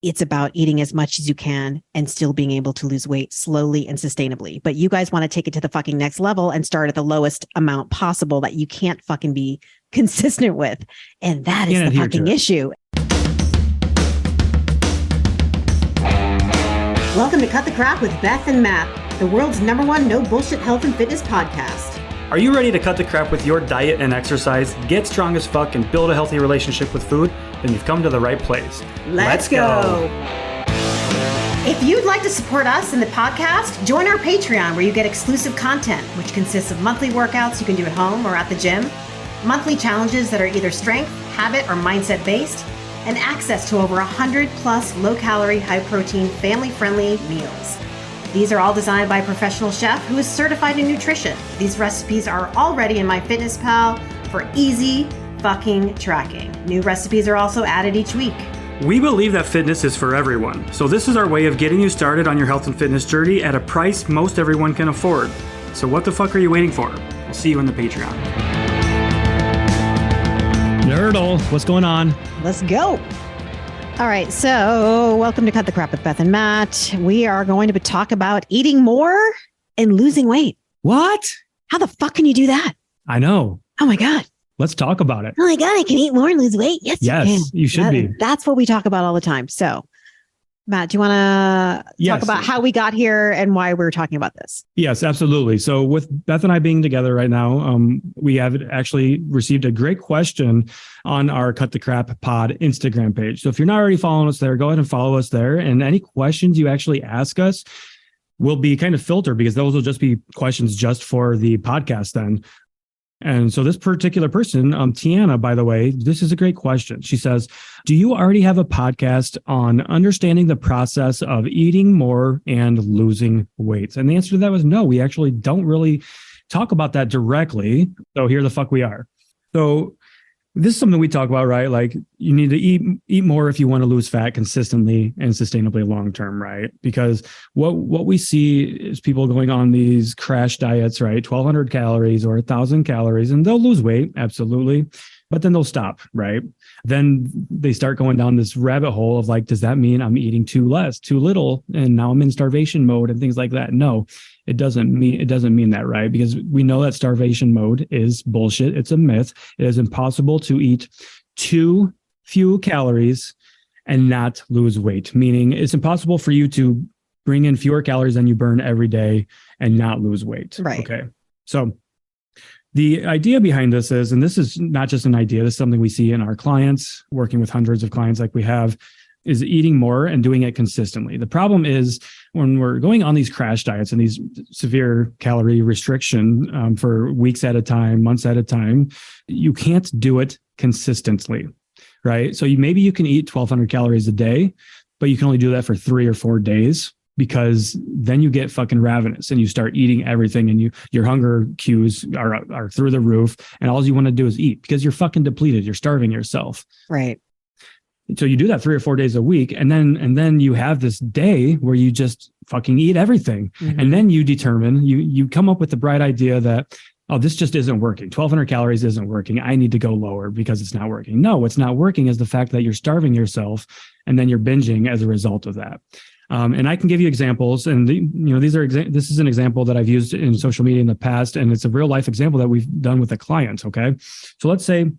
It's about eating as much as you can and still being able to lose weight slowly and sustainably. But you guys want to take it to the fucking next level and start at the lowest amount possible that you can't fucking be consistent with. And that is the fucking issue. Welcome to Cut the Crap with Beth and Matt, the world's #1 no bullshit health and fitness podcast. Are you ready to cut the crap with your diet and exercise, get strong as fuck, and build a healthy relationship with food? Then you've come to the right place. Let's go. If you'd like to support us in the podcast, join our Patreon where you get exclusive content, which consists of monthly workouts you can do at home or at the gym, monthly challenges that are either strength, habit, or mindset based, and access to over 100 plus low-calorie, high-protein, family-friendly meals. These are all designed by a professional chef who is certified in nutrition. These recipes are already in MyFitnessPal for easy fucking tracking. New recipes are also added each week. We believe that fitness is for everyone, so this is our way of getting you started on your health and fitness journey at a price most everyone can afford. So what the fuck are you waiting for? We'll see you in the Patreon. Nerdle, what's going on? Let's go. All right, so welcome to Cut the Crap with Beth and Matt. We are going to talk about eating more and losing weight. What? How the fuck can you do that? I know. Oh my God. Let's talk about it. Oh my God, I can eat more and lose weight. Yes, you can. You should be. That's what we talk about all the time. So, Matt, do you want to talk about how we got here and why we're talking about this? Yes, absolutely. So with Beth and I being together right now, we have actually received a great question on our Cut the Crap Pod Instagram page. So if you're not already following us there, go ahead and follow us there. And any questions you actually ask us will be kind of filtered because those will just be questions just for the podcast then. And so this particular person, Tiana, by the way, this is a great question. She says, do you already have a podcast on understanding the process of eating more and losing weight? And the answer to that was no, we actually don't really talk about that directly. So here the fuck we are. So this is something we talk about, right? Like you need to eat more if you want to lose fat consistently and sustainably long term, right? Because what we see is people going on these crash diets, right? 1,200 calories or 1,000 calories, and they'll lose weight, absolutely. But then they'll stop, right? Then they start going down this rabbit hole of like, does that mean I'm eating too little, and now I'm in starvation mode and things like that? No, it doesn't mean that, right? Because we know that starvation mode is bullshit. It's a myth. It is impossible to eat too few calories and not lose weight. Meaning it's impossible for you to bring in fewer calories than you burn every day and not lose weight. Right. Okay. So the idea behind this is, and this is not just an idea, this is something we see in our clients, working with hundreds of clients like we have, is eating more and doing it consistently. The problem is when we're going on these crash diets and these severe calorie restriction for weeks at a time, months at a time, you can't do it consistently, right? So maybe you can eat 1,200 calories a day, but you can only do that for 3 or 4 days, because then you get fucking ravenous and you start eating everything and your hunger cues are through the roof, and all you want to do is eat because you're fucking depleted. You're starving yourself. Right. So you do that 3 or 4 days a week. And then you have this day where you just fucking eat everything. Mm-hmm. And then you determine, you come up with the bright idea that, oh, this just isn't working. 1,200 calories isn't working. I need to go lower because it's not working. No, what's not working is the fact that you're starving yourself and then you're binging as a result of that. And I can give you examples, and this is an example that I've used in social media in the past, and it's a real life example that we've done with a client. Okay, so let's say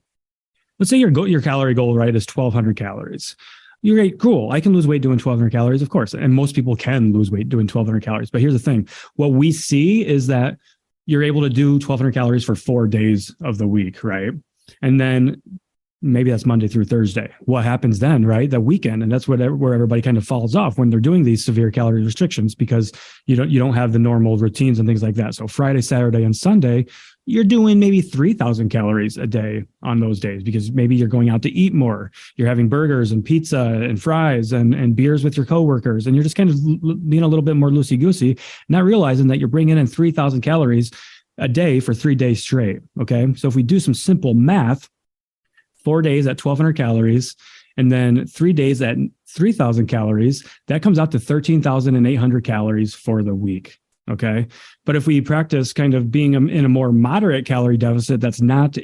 your calorie goal, right, is 1,200 calories. You're great, cool. I can lose weight doing 1,200 calories, of course, and most people can lose weight doing 1,200 calories. But here's the thing: what we see is that you're able to do 1,200 calories for 4 days of the week, right, and then maybe that's Monday through Thursday. What happens then, right? The weekend. And that's where everybody kind of falls off when they're doing these severe calorie restrictions, because you don't have the normal routines and things like that. So Friday, Saturday, and Sunday, you're doing maybe 3,000 calories a day on those days, because maybe you're going out to eat more. You're having burgers and pizza and fries and beers with your coworkers. And you're just kind of being a little bit more loosey-goosey, not realizing that you're bringing in 3,000 calories a day for 3 days straight. Okay. So if we do some simple math, 4 days at 1,200 calories, and then 3 days at 3,000 calories, that comes out to 13,800 calories for the week. Okay. But if we practice kind of being in a more moderate calorie deficit, that's not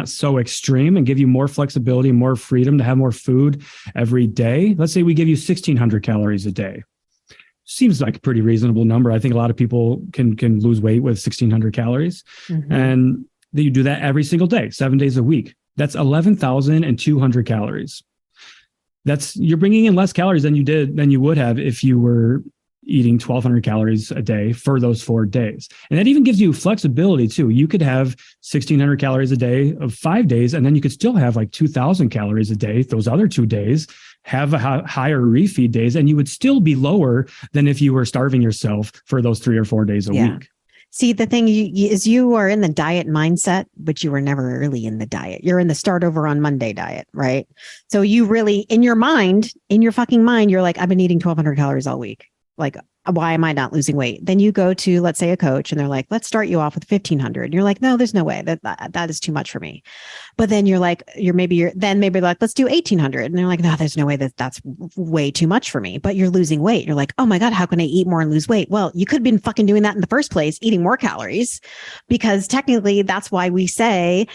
so extreme, and give you more flexibility, more freedom to have more food every day. Let's say we give you 1,600 calories a day. Seems like a pretty reasonable number. I think a lot of people can lose weight with 1,600 calories. And that you do that every single day, 7 days a week. That's 11,200 calories. You're bringing in less calories than you would have if you were eating 1,200 calories a day for those 4 days. And that even gives you flexibility too. You could have 1,600 calories a day of 5 days, and then you could still have like 2,000 calories a day those other 2 days, have a higher refeed days, and you would still be lower than if you were starving yourself for those 3 or 4 days a week. See, the thing is you are in the diet mindset, but you were never really in the diet. You're in the start over on Monday diet, right? So you really, in your fucking mind, you're like, I've been eating 1,200 calories all week. Like, why am I not losing weight? Then you go to, let's say, a coach, and they're like, let's start you off with 1,500. And you're like, no, there's no way that is too much for me. But then you're like, maybe like, let's do 1,800. And they're like, no, there's no way that's way too much for me. But you're losing weight. You're like, oh my God, how can I eat more and lose weight? Well, you could have been fucking doing that in the first place, eating more calories, because technically that's why we say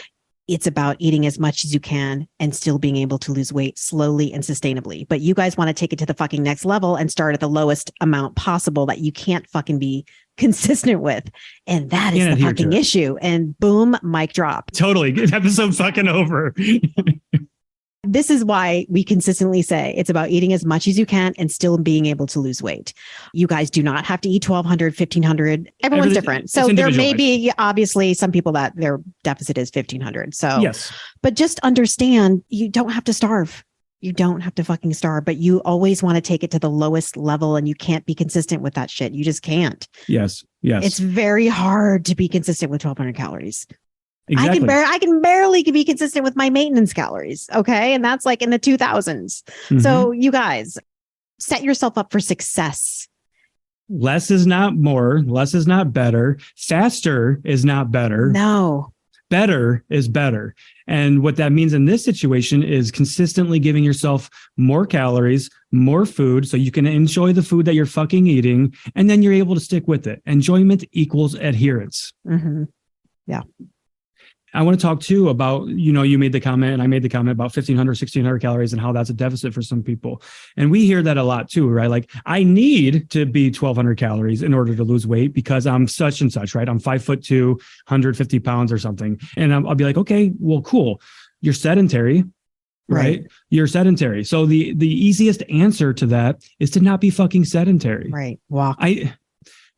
it's about eating as much as you can and still being able to lose weight slowly and sustainably. But you guys want to take it to the fucking next level and start at the lowest amount possible that you can't fucking be consistent with. And that is the fucking issue. And boom, mic drop. Totally. Episode fucking over. This is why we consistently say it's about eating as much as you can and still being able to lose weight. You guys do not have to eat 1,200, 1,500. Everyone's different. So there may be obviously some people that their deficit is 1,500. So yes, but just understand you don't have to starve. You don't have to fucking starve, but you always want to take it to the lowest level, and you can't be consistent with that shit. You just can't. Yes. It's very hard to be consistent with 1,200 calories. Exactly. I can barely be consistent with my maintenance calories. Okay. And that's like in the 2000s. So you guys set yourself up for success. Less is not more. Less is not better. Faster is not better. No. Better is better. And what that means in this situation is consistently giving yourself more calories, more food, so you can enjoy the food that you're fucking eating. And then you're able to stick with it. Enjoyment equals adherence. Yeah. I want to talk too about, you made the comment and I made the comment about 1,500, 1,600 calories and how that's a deficit for some people. And we hear that a lot too, right? Like, I need to be 1,200 calories in order to lose weight because I'm such and such, right? I'm 5'2", 150 pounds or something. And I'll be like, okay, well, cool. You're sedentary, right? You're sedentary. So the easiest answer to that is to not be fucking sedentary. Right. Walk.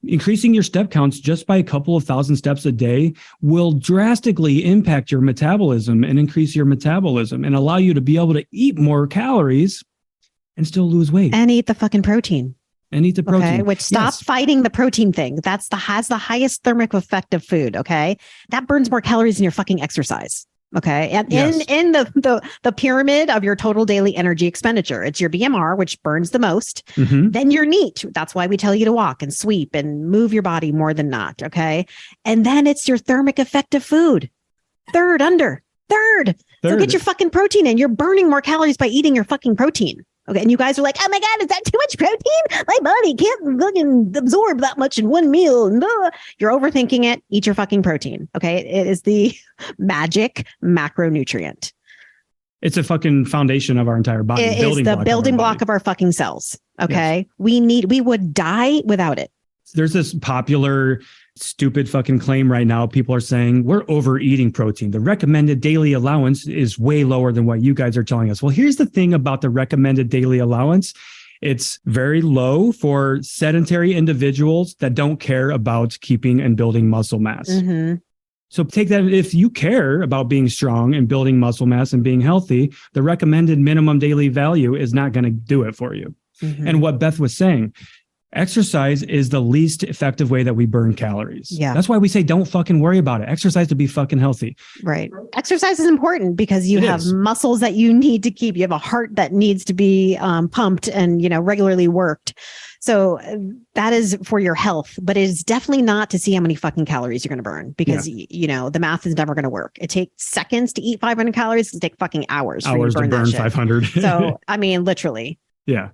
Increasing your step counts just by a couple of thousand steps a day will drastically impact your metabolism and increase your metabolism and allow you to be able to eat more calories and still lose weight. And eat the fucking protein. Okay, which stop fighting the protein thing. Has the highest thermic effect of food. Okay. That burns more calories than your fucking exercise. Okay. And in the pyramid of your total daily energy expenditure, it's your BMR, which burns the most. Then your NEAT. That's why we tell you to walk and sweep and move your body more than not. Okay. And then it's your thermic effect of food. Third. So get your fucking protein in. You're burning more calories by eating your fucking protein. Okay. And you guys are like, oh my God, is that too much protein? My body can't fucking absorb that much in one meal. No. You're overthinking it. Eat your fucking protein. Okay. It is the magic macronutrient. It's a fucking foundation of our entire body. It is the building block of our fucking cells. Okay. Yes. We would die without it. There's this popular stupid fucking claim right now. People are saying we're overeating protein. The recommended daily allowance is way lower than what you guys are telling us. Well, here's the thing about the recommended daily allowance. It's very low for sedentary individuals that don't care about keeping and building muscle mass. So take that. If you care about being strong and building muscle mass and being healthy, the recommended minimum daily value is not going to do it for you. And what Beth was saying, exercise is the least effective way that we burn calories. Yeah. That's why we say don't fucking worry about it. Exercise to be fucking healthy. Right. Exercise is important because you have muscles that you need to keep. You have a heart that needs to be pumped and, regularly worked. So that is for your health, but it is definitely not to see how many fucking calories you're going to burn because, the math is never going to work. It takes seconds to eat 500 calories. It takes fucking hours. To burn 500. So, I mean, literally. Yeah.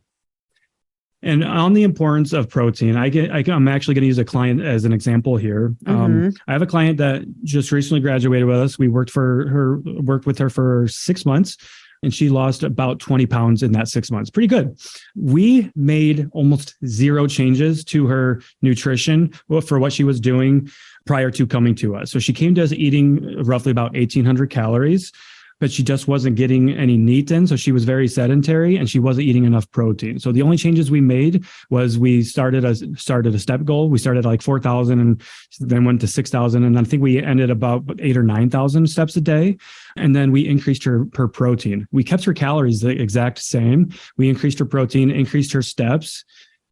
And on the importance of protein, I'm actually going to use a client as an example here. I have a client that just recently graduated with us. We worked with her for 6 months, and she lost about 20 pounds in that 6 months. Pretty good. We made almost zero changes to her nutrition for what she was doing prior to coming to us. So she came to us eating roughly about 1,800 calories, but she just wasn't getting any NEAT in. So she was very sedentary and she wasn't eating enough protein. So the only changes we made was we started a step goal. We started like 4,000 and then went to 6,000. And I think we ended about 8,000 or 9,000 steps a day. And then we increased her protein. We kept her calories the exact same. We increased her protein, increased her steps.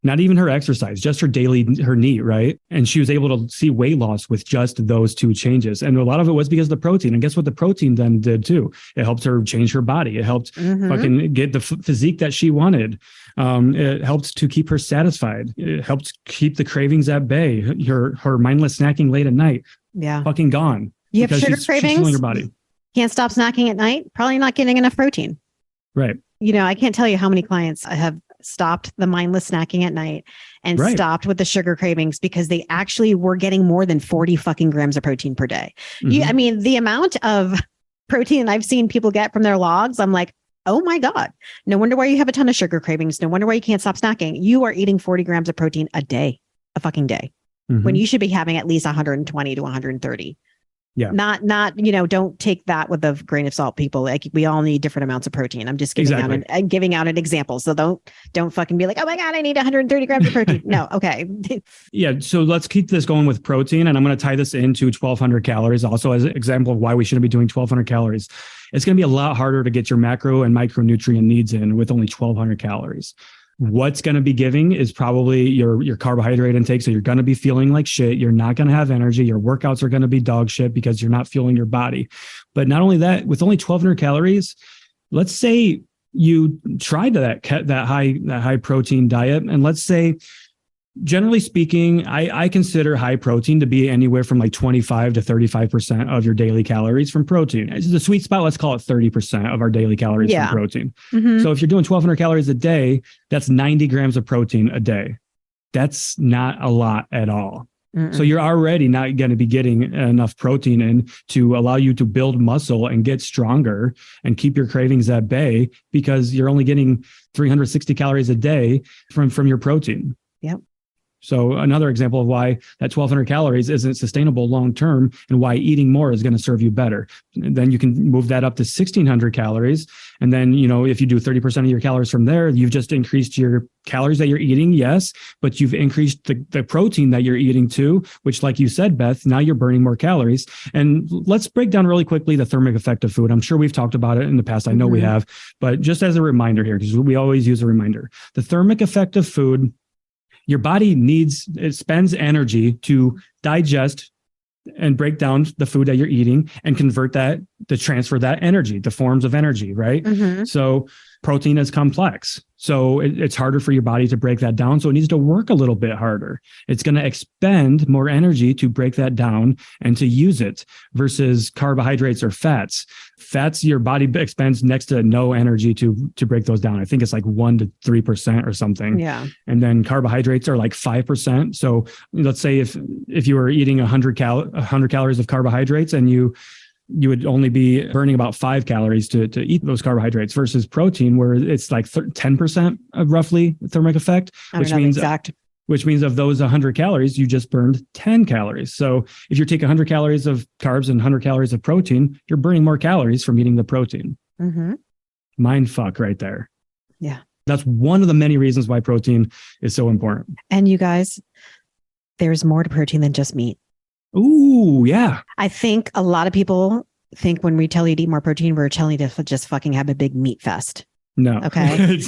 Not even her exercise, just her NEAT, right? And she was able to see weight loss with just those two changes. And a lot of it was because of the protein. And guess what the protein then did too? It helped her change her body. It helped fucking get the physique that she wanted. It helped to keep her satisfied. It helped keep the cravings at bay. Her mindless snacking late at night, fucking gone. You have sugar cravings? She's fueling your body. Can't stop snacking at night? Probably not getting enough protein. Right. I can't tell you how many clients I have stopped the mindless snacking at night and stopped with the sugar cravings because they actually were getting more than 40 fucking grams of protein per day. The amount of protein I've seen people get from their logs, I'm like, oh my God, no wonder why you have a ton of sugar cravings. No wonder why you can't stop snacking. You are eating 40 grams of protein a fucking day, when you should be having at least 120 to 130. Yeah. Not, don't take that with a grain of salt, people. Like, we all need different amounts of protein. I'm just giving out an example. So don't fucking be like, oh my God, I need 130 grams of protein. No. Okay. Yeah. So let's keep this going with protein. And I'm going to tie this into 1,200 calories also as an example of why we shouldn't be doing 1,200 calories. It's going to be a lot harder to get your macro and micronutrient needs in with only 1,200 calories. What's going to be giving is probably your carbohydrate intake. So you're going to be feeling like shit. You're not going to have energy. Your workouts are going to be dog shit because you're not fueling your body. But not only that, with only 1,200 calories, let's say you tried that high protein diet, and let's say, generally speaking, I consider high protein to be anywhere from like 25 to 35% of your daily calories from protein. The sweet spot, let's call it 30% of our daily calories from protein. So if you're doing 1,200 calories a day, that's 90 grams of protein a day. That's not a lot at all. So you're already not going to be getting enough protein in to allow you to build muscle and get stronger and keep your cravings at bay, because you're only getting 360 calories a day from your protein. Yep. So another example of why that 1,200 calories isn't sustainable long-term and why eating more is going to serve you better. And then you can move that up to 1,600 calories. And then, if you do 30% of your calories from there, you've just increased your calories that you're eating. Yes. But you've increased the protein that you're eating too, which, like you said, Beth, now you're burning more calories. And let's break down really quickly the thermic effect of food. I'm sure we've talked about it in the past. I know we have, but just as a reminder here, because we always use a reminder, the thermic effect of food. Your body spends energy to digest and break down the food that you're eating and convert that, to transfer that energy, the forms of energy, right? So protein is complex. So it's harder for your body to break that down. So it needs to work a little bit harder. It's going to expend more energy to break that down and to use it versus carbohydrates or fats. Fats, your body expends next to no energy to break those down. I think it's like 1 to 3% or something. Yeah. And then carbohydrates are like 5%. So let's say if you were eating 100 calories of carbohydrates and you would only be burning about 5 calories to eat those carbohydrates versus protein, where it's like 10% of roughly thermic effect, which means of those 100 calories, you just burned 10 calories. So if you take 100 calories of carbs and 100 calories of protein, you're burning more calories from eating the protein. Mind fuck right there. Yeah. That's one of the many reasons why protein is so important. And you guys, there's more to protein than just meat. Ooh, yeah. I think a lot of people think when we tell you to eat more protein, we're telling you to just fucking have a big meat fest. No. Okay.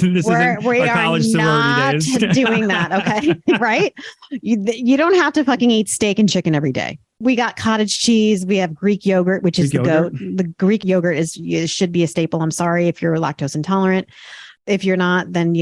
We are not doing that. Okay. Right. You don't have to fucking eat steak and chicken every day. We got cottage cheese. We have Greek yogurt, which is the goat. The Greek yogurt should be a staple. I'm sorry if you're lactose intolerant. If you're not, then,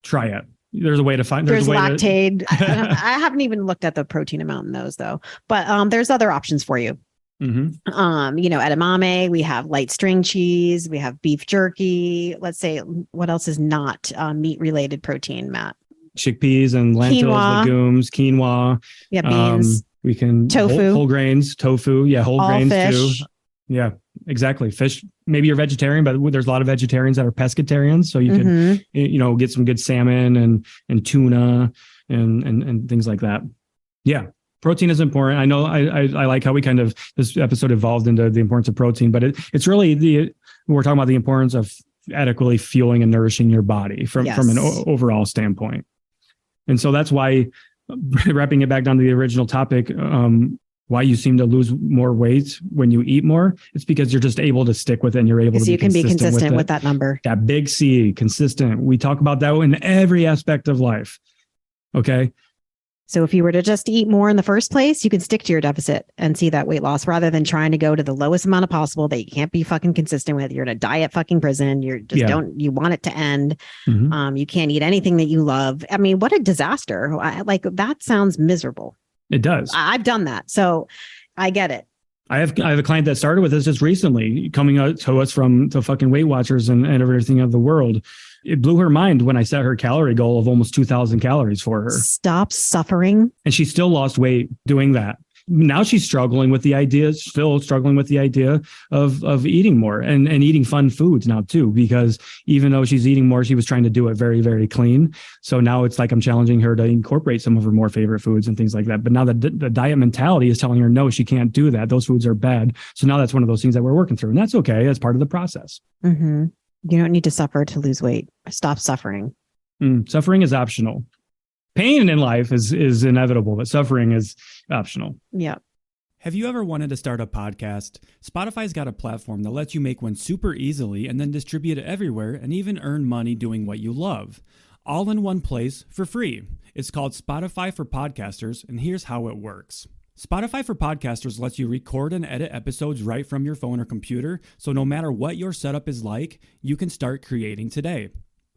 try it. There's a way to find. There's lactate. I haven't even looked at the protein amount in those though, but there's other options for you. Edamame, we have light string cheese, we have beef jerky. Let's say, what else is not meat related protein, Matt? chickpeas and lentils, Quinoa. legumes, quinoa. Yeah, beans. We can Tofu. whole grains, tofu. Yeah, whole All grains fish. too. Yeah, exactly. Fish. Maybe you're vegetarian, but there's a lot of vegetarians that are pescatarians. So you can, get some good salmon and tuna and things like that. Yeah. Protein is important. I know I like how we kind of, this episode evolved into the importance of protein, but it's really we're talking about the importance of adequately fueling and nourishing your body from an overall standpoint. And so that's why, wrapping it back down to the original topic, why you seem to lose more weight when you eat more, it's because you're just able to stick with it and you're able to you can be consistent with that number. That big C, consistent. We talk about that in every aspect of life. Okay. So if you were to just eat more in the first place, you can stick to your deficit and see that weight loss rather than trying to go to the lowest amount of possible that you can't be fucking consistent with. You're in a diet fucking prison. You're just you want it to end. You can't eat anything that you love. I mean, what a disaster. That sounds miserable. It does. I've done that. So I get it. I have a client that started with this just recently, coming out to us from the fucking Weight Watchers and everything of the world. It blew her mind when I set her calorie goal of almost 2,000 calories for her. Stop suffering. And she still lost weight doing that. Now she's struggling with the idea of eating more and eating fun foods now too, because even though she's eating more, she was trying to do it very, very clean. So now it's like I'm challenging her to incorporate some of her more favorite foods and things like that. But now the diet mentality is telling her, no, she can't do that. Those foods are bad. So now that's one of those things that we're working through. And that's okay. That's part of the process. Mm-hmm. You don't need to suffer to lose weight. Stop suffering. Suffering is optional. Pain in life is inevitable, but suffering is optional. Yeah. Have you ever wanted to start a podcast? Spotify's got a platform that lets you make one super easily and then distribute it everywhere and even earn money doing what you love. All in one place for free. It's called Spotify for Podcasters, and here's how it works. Spotify for Podcasters lets you record and edit episodes right from your phone or computer, so no matter what your setup is like, you can start creating today.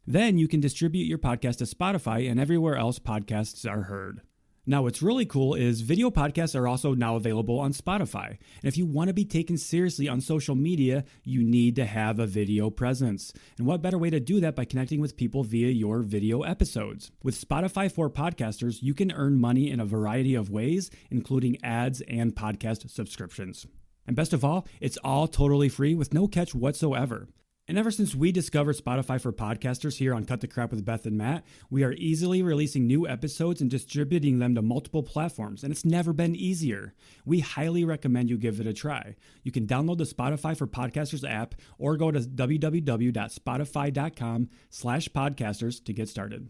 Then you can distribute your podcast to Spotify and everywhere else podcasts are heard. Now, what's really cool is video podcasts are also now available on Spotify. And if you want to be taken seriously on social media, you need to have a video presence. And what better way to do that by connecting with people via your video episodes? With Spotify for Podcasters, you can earn money in a variety of ways, including ads and podcast subscriptions. And best of all, it's all totally free with no catch whatsoever. And ever since we discovered Spotify for Podcasters here on Cut the Crap with Beth and Matt, we are easily releasing new episodes and distributing them to multiple platforms, and it's never been easier. We highly recommend you give it a try. You can download the Spotify for Podcasters app or go to www.spotify.com/podcasters to get started.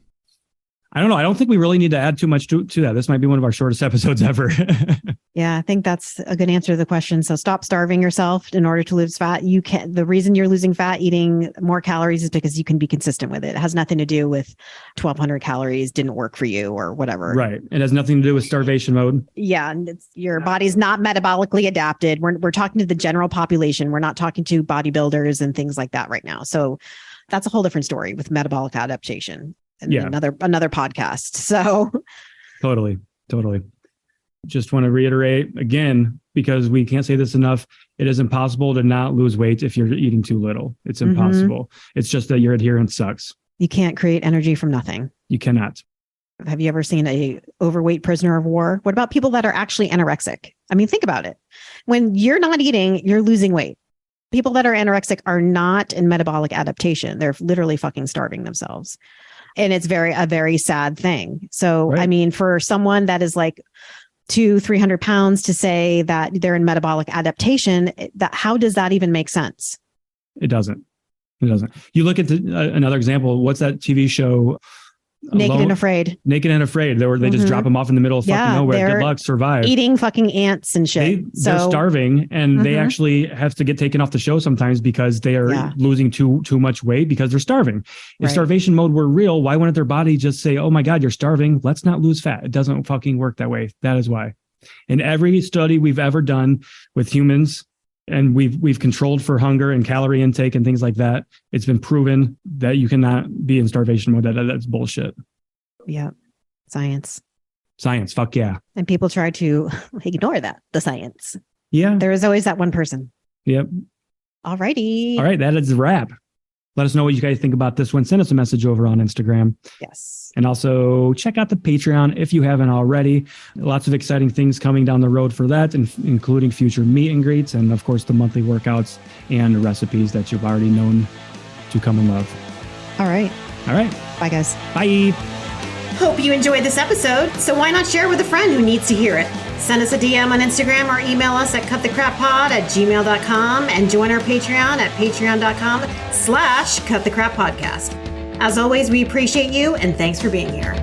I don't know. I don't think we really need to add too much to that. This might be one of our shortest episodes ever. Yeah, I think that's a good answer to the question. So stop starving yourself in order to lose fat. The reason you're losing fat eating more calories is because you can be consistent with it. It has nothing to do with 1,200 calories didn't work for you or whatever. Right. It has nothing to do with starvation mode. Yeah. And your body's not metabolically adapted. We're talking to the general population. We're not talking to bodybuilders and things like that right now. So that's a whole different story with metabolic adaptation. And another podcast. So totally. Just want to reiterate again, because we can't say this enough. It is impossible to not lose weight if you're eating too little. It's impossible. It's just that your adherence sucks. You can't create energy from nothing. You cannot. Have you ever seen a overweight prisoner of war? What about people that are actually anorexic? I mean, think about it. When you're not eating, you're losing weight. People that are anorexic are not in metabolic adaptation. They're literally fucking starving themselves. And it's a very sad thing. So, right. I mean, for someone that is like 200-300 pounds to say that they're in metabolic adaptation, how does that even make sense? It doesn't. You look at another example. What's that TV show? Naked and Afraid. They just drop them off in the middle of fucking nowhere. Good luck, survive. Eating fucking ants and shit. They're starving, and they actually have to get taken off the show sometimes because they are losing too much weight because they're starving. If starvation mode were real, why wouldn't their body just say, "Oh my God, you're starving. Let's not lose fat." It doesn't fucking work that way. That is why. In every study we've ever done with humans, and we've controlled for hunger and calorie intake and things like that, it's been proven that you cannot be in starvation mode. That's bullshit. Yeah. Science. Fuck yeah. And people try to ignore the science. Yeah. There is always that one person. Yep. All righty. All right. That is a wrap. Let us know what you guys think about this one. Send us a message over on Instagram. Yes. And also check out the Patreon if you haven't already. Lots of exciting things coming down the road for that, including future meet and greets, and of course the monthly workouts and recipes that you've already known to come and love. All right. Bye, guys. Bye. Hope you enjoyed this episode, so why not share with a friend who needs to hear it? Send us a DM on Instagram or email us at cutthecrappod@gmail.com and join our Patreon at patreon.com/cutthecrappodcast. As always, we appreciate you and thanks for being here.